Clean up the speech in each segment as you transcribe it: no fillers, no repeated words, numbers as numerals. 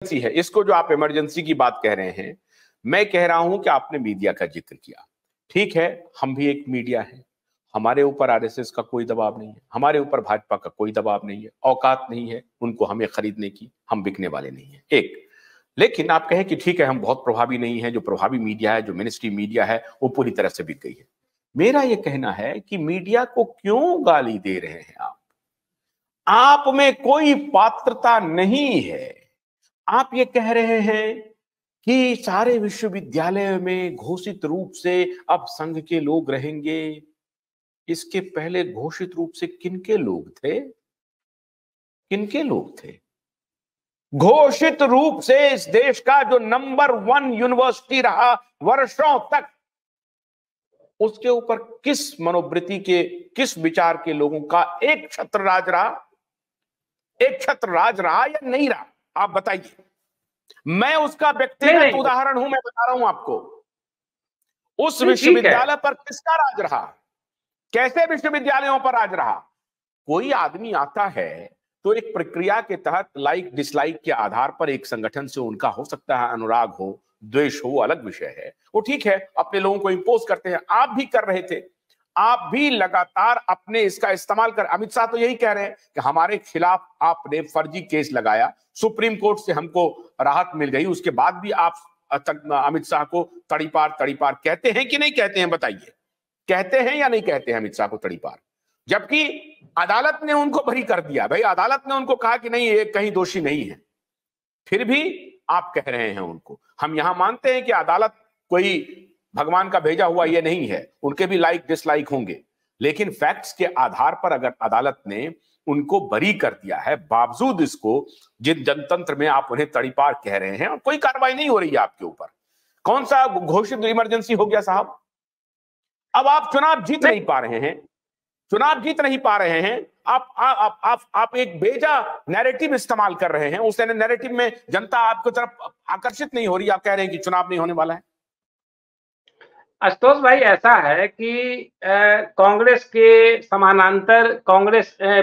है, इसको जो आप इमरजेंसी की बात कह रहे हैं, मैं कह रहा हूं कि आपने मीडिया का जिक्र किया। ठीक है, हम भी एक मीडिया है, हमारे ऊपर आरएसएस का कोई दबाव नहीं है, हमारे ऊपर भाजपा का कोई दबाव नहीं है, औकात नहीं है उनको हमें खरीदने की, हम बिकने वाले नहीं है। एक, लेकिन आप कहें कि ठीक है हम बहुत प्रभावी नहीं है, जो प्रभावी मीडिया है, जो मिनिस्ट्री मीडिया है, वो पूरी तरह से बिक गई है। मेरा यह कहना है कि मीडिया को क्यों गाली दे रहे हैं आप में कोई पात्रता नहीं है। आप ये कह रहे हैं कि सारे विश्वविद्यालय में घोषित रूप से अब संघ के लोग रहेंगे। इसके पहले घोषित रूप से किनके लोग थे? किनके लोग थे? घोषित रूप से इस देश का जो नंबर 1 यूनिवर्सिटी रहा वर्षों तक, उसके ऊपर किस मनोवृत्ति के, किस विचार के लोगों का एक छत्र राज रहा? एक छत्र राज रहा या नहीं रहा? आप बताइए। मैं उसका व्यक्तिगत उदाहरण हूं, मैं बता रहा हूं आपको। उस विश्वविद्यालय पर किसका राज रहा? कैसे विश्वविद्यालयों पर राज रहा? कोई आदमी आता है तो एक प्रक्रिया के तहत लाइक डिसलाइक के आधार पर एक संगठन से उनका हो सकता है अनुराग हो, द्वेष हो, अलग विषय है, वो ठीक है, अपने लोगों को इंपोज करते हैं। आप भी कर रहे थे, आप भी लगातार अपने इसका इस्तेमाल कर। अमित शाह तो यही कह रहे हैं कि हमारे खिलाफ आपने फर्जी केस लगाया, सुप्रीम कोर्ट से हमको राहत मिल गई, उसके बाद भी आप अमित शाह को तड़ीपार कहते हैं कि नहीं कहते हैं? बताइए, कहते हैं या नहीं कहते हैं अमित शाह को तड़ीपार? जबकि अदालत ने उनको बरी कर दिया। भाई, अदालत ने उनको कहा कि नहीं, ये कहीं दोषी नहीं है, फिर भी आप कह रहे हैं उनको। हम यहां मानते हैं कि अदालत कोई भगवान का भेजा हुआ ये नहीं है, उनके भी लाइक डिसलाइक होंगे, लेकिन फैक्ट्स के आधार पर अगर अदालत ने उनको बरी कर दिया है, बावजूद इसको जिन जनतंत्र में आप उन्हें तड़ीपार कह रहे हैं और कोई कार्रवाई नहीं हो रही है आपके ऊपर, कौन सा घोषित इमरजेंसी हो गया साहब? अब आप चुनाव जीत नहीं पा रहे हैं, चुनाव जीत नहीं पा रहे हैं, आप एक बेजा नैरेटिव इस्तेमाल कर रहे हैं। उस नैरेटिव में जनता आपकी तरफ आकर्षित नहीं हो रही, आप कह रहे हैं कि चुनाव नहीं होने वाला है। आशुतोष भाई, ऐसा है कि कांग्रेस के समानांतर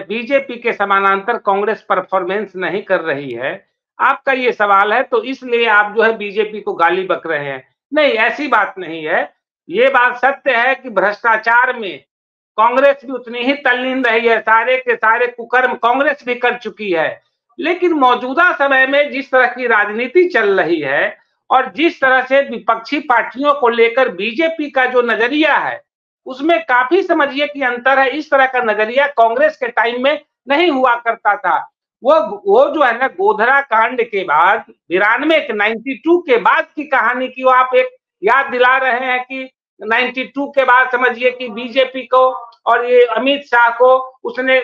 बीजेपी के समानांतर कांग्रेस परफॉर्मेंस नहीं कर रही है। आपका ये सवाल है तो इसलिए आप जो है बीजेपी को गाली बक रहे हैं। नहीं, ऐसी बात नहीं है। ये बात सत्य है कि भ्रष्टाचार में कांग्रेस भी उतनी ही तल्लीन रही है, सारे के सारे कुकर्म कांग्रेस भी कर चुकी है। लेकिन मौजूदा समय में जिस तरह की राजनीति चल रही है और जिस तरह से विपक्षी पार्टियों को लेकर बीजेपी का जो नजरिया है, उसमें काफी समझिए कि अंतर है। इस तरह का नजरिया कांग्रेस के टाइम में नहीं हुआ करता था। वो जो है ना, गोधरा कांड के बाद 92 के बाद की कहानी की वो आप एक याद दिला रहे हैं कि 92 के बाद समझिए कि बीजेपी को और ये अमित शाह को उसने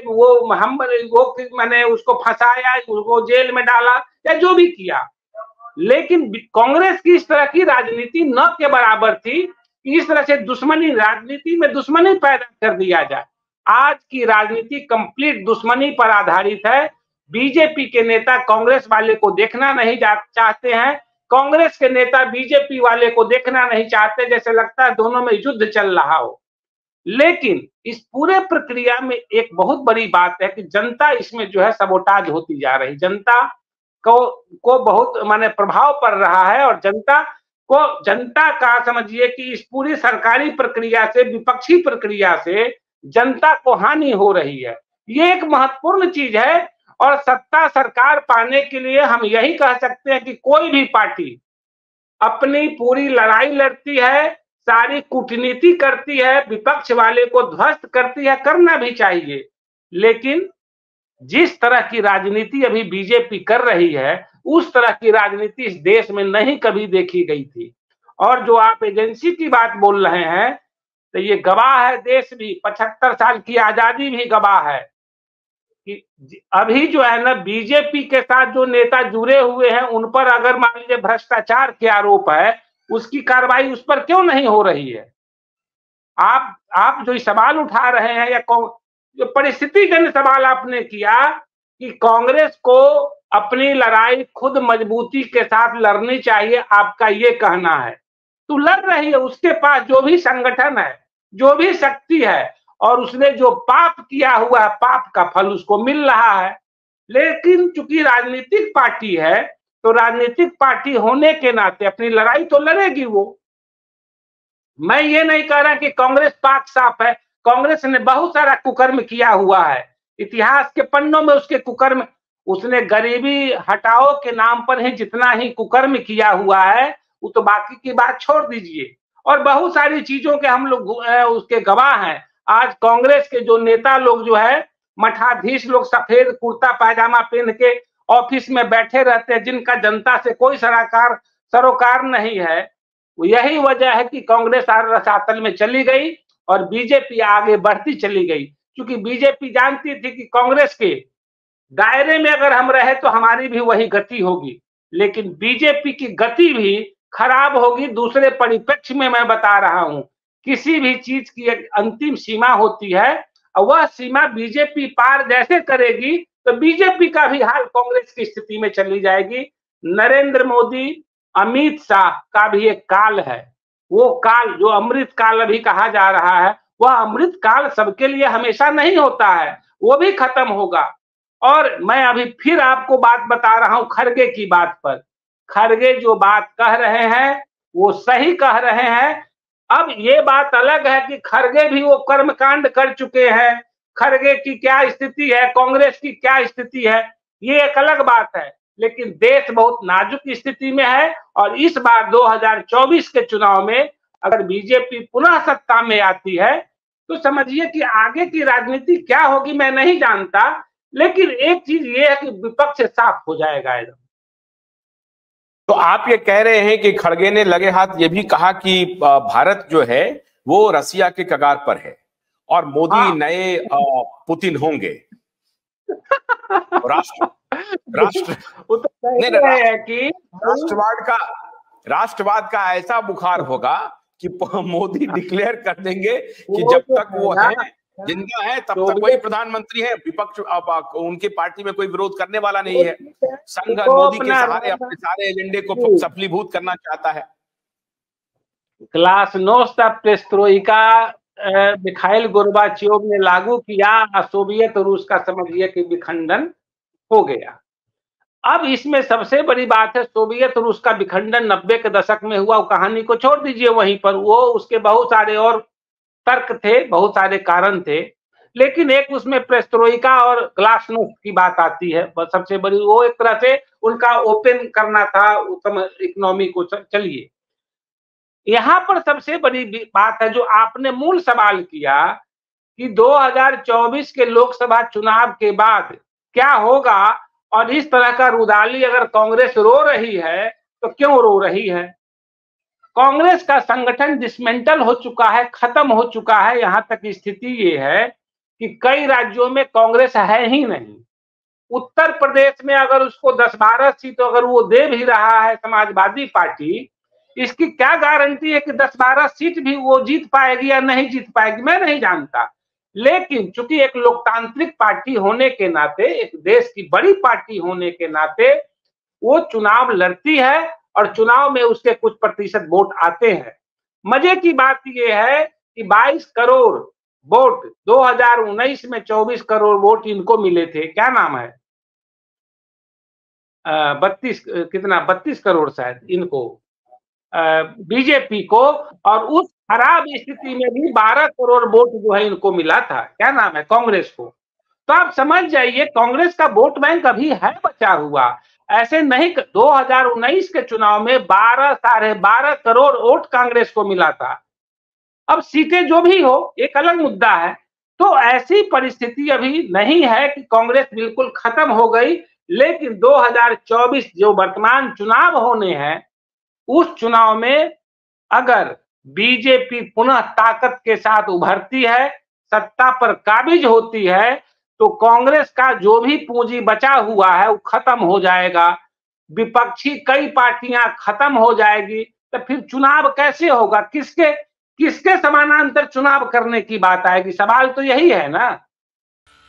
मैंने उसको फंसाया, उसको जेल में डाला या जो भी किया। लेकिन कांग्रेस की इस तरह की राजनीति न के बराबर थी कि इस तरह से राजनीति में दुश्मनी पैदा कर दिया जाए। आज की राजनीति कंप्लीट दुश्मनी पर आधारित है। बीजेपी के नेता कांग्रेस वाले को देखना नहीं चाहते हैं, कांग्रेस के नेता बीजेपी वाले को देखना नहीं चाहते, जैसे लगता है दोनों में युद्ध चल रहा हो। लेकिन इस पूरे प्रक्रिया में एक बहुत बड़ी बात है कि जनता इसमें जो है सबोटाज होती जा रही। जनता को बहुत माने प्रभाव पड़ रहा है और जनता का समझिए कि इस पूरी सरकारी प्रक्रिया से, विपक्षी प्रक्रिया से जनता को हानि हो रही है। ये एक महत्वपूर्ण चीज है और सत्ता सरकार पाने के लिए हम यही कह सकते हैं कि कोई भी पार्टी अपनी पूरी लड़ाई लड़ती है, सारी कूटनीति करती है, विपक्ष वाले को ध्वस्त करती है, करना भी चाहिए। लेकिन जिस तरह की राजनीति अभी बीजेपी कर रही है, उस तरह की राजनीति इस देश में नहीं कभी देखी गई थी। और जो आप एजेंसी की बात बोल रहे हैं, तो ये गवाह है, देश भी 75 साल की आजादी भी गवाह है कि अभी जो है ना, बीजेपी के साथ जो नेता जुड़े हुए हैं उन पर अगर मान लीजिए भ्रष्टाचार के आरोप है, उसकी कार्रवाई उस पर क्यों नहीं हो रही है? आप जो सवाल उठा रहे हैं या जो परिस्थितिजन्य सवाल आपने किया कि कांग्रेस को अपनी लड़ाई खुद मजबूती के साथ लड़नी चाहिए, आपका ये कहना है, तो लड़ रही है। उसके पास जो भी संगठन है, जो भी शक्ति है, और उसने जो पाप किया हुआ है, पाप का फल उसको मिल रहा है। लेकिन चूंकि राजनीतिक पार्टी है, तो राजनीतिक पार्टी होने के नाते अपनी लड़ाई तो लड़ेगी वो। मैं ये नहीं कह रहा कि कांग्रेस पाक साफ है, कांग्रेस ने बहुत सारा कुकर्म किया हुआ है, इतिहास के पन्नों में उसके कुकर्म, उसने गरीबी हटाओ के नाम पर ही जितना ही कुकर्म किया हुआ है, वो तो बाकी की बात छोड़ दीजिए। और बहुत सारी चीजों के हम लोग उसके गवाह हैं। आज कांग्रेस के जो नेता लोग जो है, मठाधीश लोग सफेद कुर्ता पायजामा पहन के ऑफिस में बैठे रहते हैं, जिनका जनता से कोई सरोकार नहीं है। यही वजह है कि कांग्रेस रसातल में चली गई और बीजेपी आगे बढ़ती चली गई, क्योंकि बीजेपी जानती थी कि कांग्रेस के दायरे में अगर हम रहे तो हमारी भी वही गति होगी, लेकिन बीजेपी की गति भी खराब होगी। दूसरे परिप्रेक्ष्य में मैं बता रहा हूं, किसी भी चीज की एक अंतिम सीमा होती है और वह सीमा बीजेपी पार जैसे करेगी तो बीजेपी का भी हाल कांग्रेस की स्थिति में चली जाएगी। नरेंद्र मोदी, अमित शाह का भी एक काल है, वो काल जो अमृत काल अभी कहा जा रहा है, वह अमृत काल सबके लिए हमेशा नहीं होता है, वो भी खत्म होगा। और मैं अभी फिर आपको बात बता रहा हूं खड़गे की बात पर। खड़गे जो बात कह रहे हैं वो सही कह रहे हैं। अब ये बात अलग है कि खड़गे भी वो कर्मकांड कर चुके हैं, खड़गे की क्या स्थिति है, कांग्रेस की क्या स्थिति है, ये एक अलग बात है। लेकिन देश बहुत नाजुक स्थिति में है और इस बार 2024 के चुनाव में अगर बीजेपी पुनः सत्ता में आती है तो समझिए कि आगे की राजनीति क्या होगी मैं नहीं जानता, लेकिन एक चीज ये है कि विपक्ष साफ हो जाएगा एकदम। तो आप ये कह रहे हैं कि खड़गे ने लगे हाथ ये भी कहा कि भारत जो है वो रसिया के कगार पर है और मोदी नए पुतिन होंगे। राष्ट्रवाद का ऐसा बुखार होगा कि मोदी डिक्लेयर कर देंगे कि जब तक वो है जिंदा है तब तक वही प्रधानमंत्री है, विपक्ष उनकी पार्टी में कोई विरोध करने वाला नहीं है। संघ मोदी के सहारे अपने सारे एजेंडे को सफलीभूत करना चाहता है। ग्लासनोस्ट पेरेस्ट्रोइका मिखाइल गोर्बाचेव ने लागू किया, सोवियत रूस का समझिए कि विखंडन हो गया। अब इसमें सबसे बड़ी बात है, सोवियत रूस का विखंडन 90 के दशक में हुआ, वो कहानी को छोड़ दीजिए वहीं पर, वो उसके बहुत सारे और तर्क थे, बहुत सारे कारण थे, लेकिन एक उसमें पेरेस्ट्रोइका और ग्लासनोस्ट की बात आती है। सबसे बड़ी वो एक तरह से उनका ओपन करना था इकोनॉमी को। चलिए, यहाँ पर सबसे बड़ी बात है जो आपने मूल सवाल किया कि 2024 के लोकसभा चुनाव के बाद क्या होगा, और इस तरह का रुदाली अगर कांग्रेस रो रही है तो क्यों रो रही है। कांग्रेस का संगठन डिसमेंटल हो चुका है, खत्म हो चुका है। यहां तक स्थिति ये है कि कई राज्यों में कांग्रेस है ही नहीं। उत्तर प्रदेश में अगर उसको 10-12 सीट अगर वो दे भी रहा है समाजवादी पार्टी, इसकी क्या गारंटी है कि 10-12 सीट भी वो जीत पाएगी या नहीं जीत पाएगी, मैं नहीं जानता। लेकिन चूंकि एक लोकतांत्रिक पार्टी होने के नाते, एक देश की बड़ी पार्टी होने के नाते वो चुनाव लड़ती है और चुनाव में उसके कुछ प्रतिशत वोट आते हैं। मजे की बात ये है कि 22 करोड़ वोट 2019 में 24 करोड़ वोट इनको मिले थे। क्या नाम है, 32 करोड़ शायद इनको बीजेपी को, और उस खराब स्थिति में भी 12 करोड़ वोट जो है इनको मिला था। क्या नाम है, कांग्रेस को। तो आप समझ जाइए कांग्रेस का वोट बैंक अभी है बचा हुआ। ऐसे नहीं, 2019 के चुनाव में 12-12.5 करोड़ वोट कांग्रेस को मिला था। अब सीटें जो भी हो एक अलग मुद्दा है। तो ऐसी परिस्थिति अभी नहीं है कि कांग्रेस बिल्कुल खत्म हो गई, लेकिन 2024 जो वर्तमान चुनाव होने हैं उस चुनाव में अगर बीजेपी पुनः ताकत के साथ उभरती है, सत्ता पर काबिज होती है, तो कांग्रेस का जो भी पूंजी बचा हुआ है वो खत्म हो जाएगा, विपक्षी कई पार्टियां खत्म हो जाएगी। तो फिर चुनाव कैसे होगा, किसके समानांतर चुनाव करने की बात आएगी, सवाल तो यही है ना।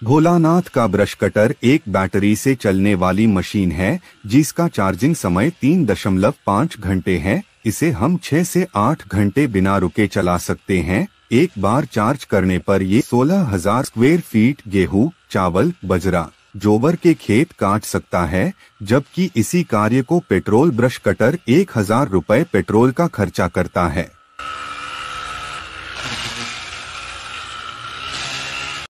भोलानाथ का ब्रश कटर एक बैटरी से चलने वाली मशीन है जिसका चार्जिंग समय 3.5 घंटे है। इसे हम 6 से 8 घंटे बिना रुके चला सकते हैं। एक बार चार्ज करने पर ये 16,000 स्क्वायर फीट गेहूं, चावल, बजरा, जोबर के खेत काट सकता है, जबकि इसी कार्य को पेट्रोल ब्रश कटर 1000 रुपए पेट्रोल का खर्चा करता है।